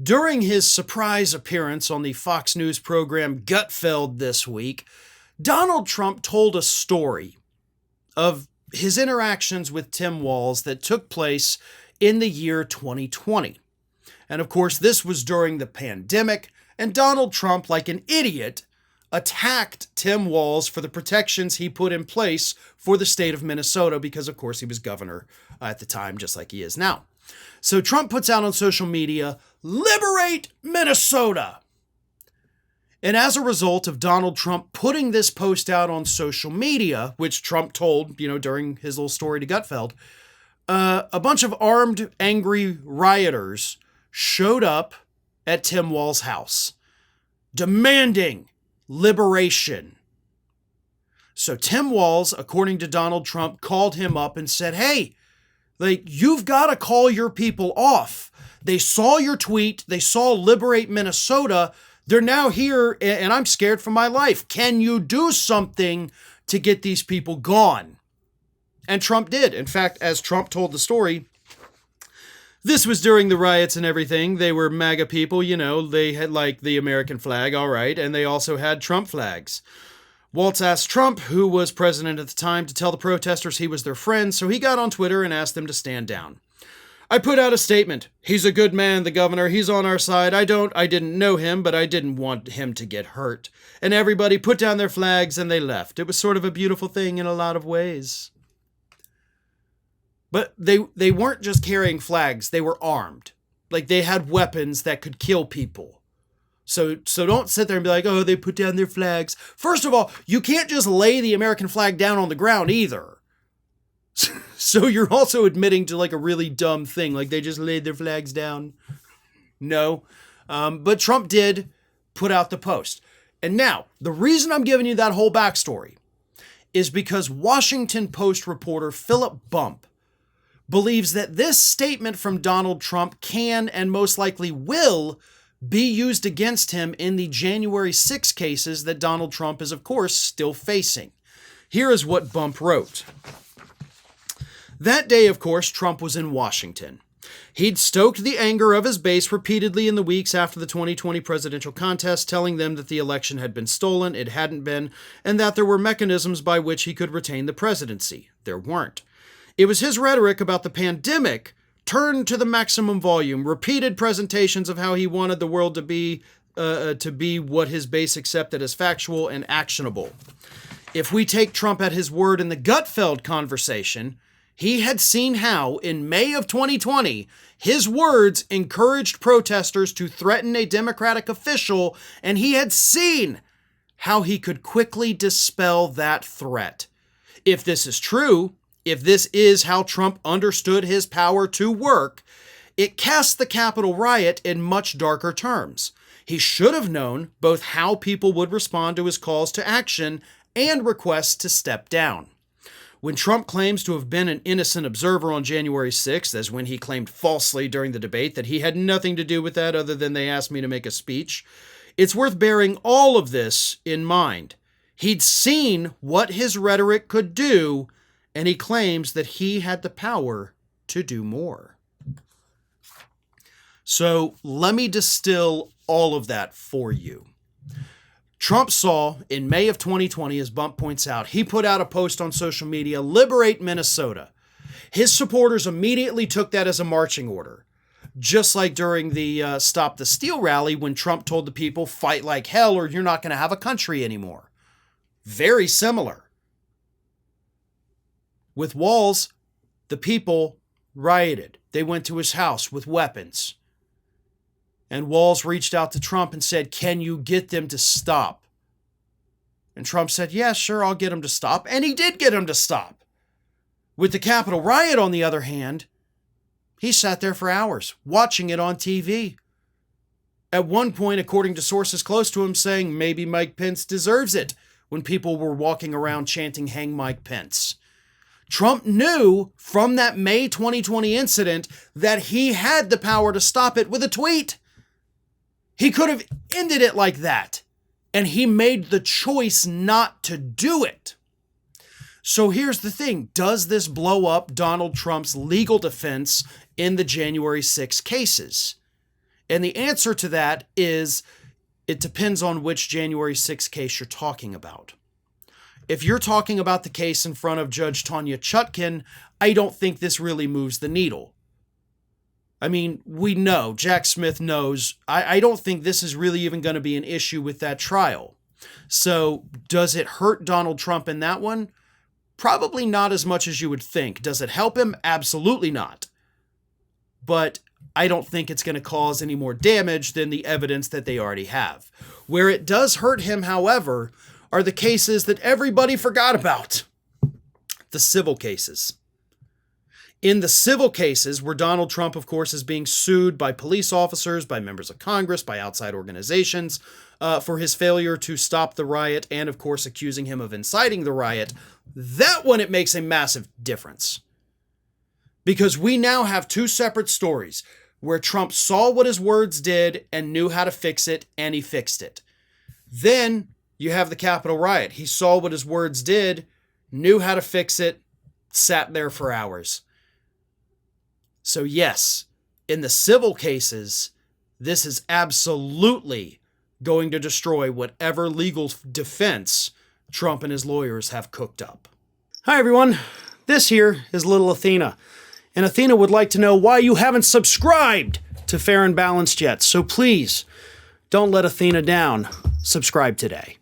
During his surprise appearance on the Fox News program Gutfeld this week, Donald Trump told a story of his interactions with Tim Walz that took place in the year 2020. And of course, this was during the pandemic, and Donald Trump, like an idiot, attacked Tim Walz for the protections he put in place for the state of Minnesota because, of course, he was governor at the time, just like he is now. So Trump puts out on social media, "Liberate Minnesota." And as a result of Donald Trump putting this post out on social media, which Trump told, during his little story to Gutfeld, a bunch of armed, angry rioters showed up at Tim Walz's house, demanding liberation. So Tim Walz, according to Donald Trump, called him up and said, "Hey, you've got to call your people off. They saw your tweet. They saw Liberate Minnesota. They're now here, and I'm scared for my life. Can you do something to get these people gone?" And Trump did. In fact, as Trump told the story, this was during the riots and everything. They were MAGA people, they had the American flag, all right, and they also had Trump flags. Walz asked Trump, who was president at the time, to tell the protesters he was their friend, so he got on Twitter and asked them to stand down. "I put out a statement. He's a good man, the governor. He's on our side. I didn't know him, but I didn't want him to get hurt." And everybody put down their flags and they left. It was sort of a beautiful thing in a lot of ways. But they weren't just carrying flags, they were armed. They had weapons that could kill people. So don't sit there and be like, "Oh, they put down their flags." First of all, you can't just lay the American flag down on the ground either. So you're also admitting to a really dumb thing, they just laid their flags down. No. But Trump did put out the post. And now, the reason I'm giving you that whole backstory is because Washington Post reporter Philip Bump believes that this statement from Donald Trump can and most likely will be used against him in the January 6 cases that Donald Trump is, of course, still facing. Here is what Bump wrote. That day, of course, Trump was in Washington. He'd stoked the anger of his base repeatedly in the weeks after the 2020 presidential contest, telling them that the election had been stolen, it hadn't been, and that there were mechanisms by which he could retain the presidency. There weren't. It was his rhetoric about the pandemic turned to the maximum volume, repeated presentations of how he wanted the world to be what his base accepted as factual and actionable. If we take Trump at his word in the Gutfeld conversation, he had seen how, in May of 2020, his words encouraged protesters to threaten a Democratic official, and he had seen how he could quickly dispel that threat. If this is true, if this is how Trump understood his power to work, it casts the Capitol riot in much darker terms. He should have known both how people would respond to his calls to action and requests to step down. When Trump claims to have been an innocent observer on January 6th, as when he claimed falsely during the debate that he had nothing to do with that other than they asked me to make a speech, it's worth bearing all of this in mind. He'd seen what his rhetoric could do, and he claims that he had the power to do more. So let me distill all of that for you. Trump saw in May of 2020, as Bump points out, he put out a post on social media, "Liberate Minnesota." His supporters immediately took that as a marching order. Just like during the Stop the Steal rally when Trump told the people, "Fight like hell or you're not going to have a country anymore." Very similar. With Walz, the people rioted. They went to his house with weapons. And Walz reached out to Trump and said, "Can you get them to stop?" And Trump said, "Yeah, sure, I'll get them to stop." And he did get them to stop. With the Capitol riot, on the other hand, he sat there for hours watching it on TV. At one point, according to sources close to him, saying maybe Mike Pence deserves it when people were walking around chanting, "Hang Mike Pence." Trump knew from that May 2020 incident that he had the power to stop it with a tweet. He could have ended it like that, and he made the choice not to do it. So here's the thing. Does this blow up Donald Trump's legal defense in the January 6 cases? And the answer to that is it depends on which January 6th case you're talking about. If you're talking about the case in front of Judge Tanya Chutkin, I don't think this really moves the needle. I mean, we know, Jack Smith knows, I don't think this is really even going to be an issue with that trial. So does it hurt Donald Trump in that one? Probably not as much as you would think. Does it help him? Absolutely not. But I don't think it's going to cause any more damage than the evidence that they already have. Where it does hurt him, however, are the cases that everybody forgot about. The civil cases. In the civil cases, where Donald Trump, of course, is being sued by police officers, by members of Congress, by outside organizations, for his failure to stop the riot, and, of course, accusing him of inciting the riot, that one, it makes a massive difference. Because we now have two separate stories where Trump saw what his words did and knew how to fix it, and he fixed it. Then you have the Capitol riot. He saw what his words did, knew how to fix it, sat there for hours. So yes, in the civil cases, this is absolutely going to destroy whatever legal defense Trump and his lawyers have cooked up. Hi everyone, this here is little Athena. And Athena would like to know why you haven't subscribed to Fair and Balanced yet. So please, don't let Athena down. Subscribe today.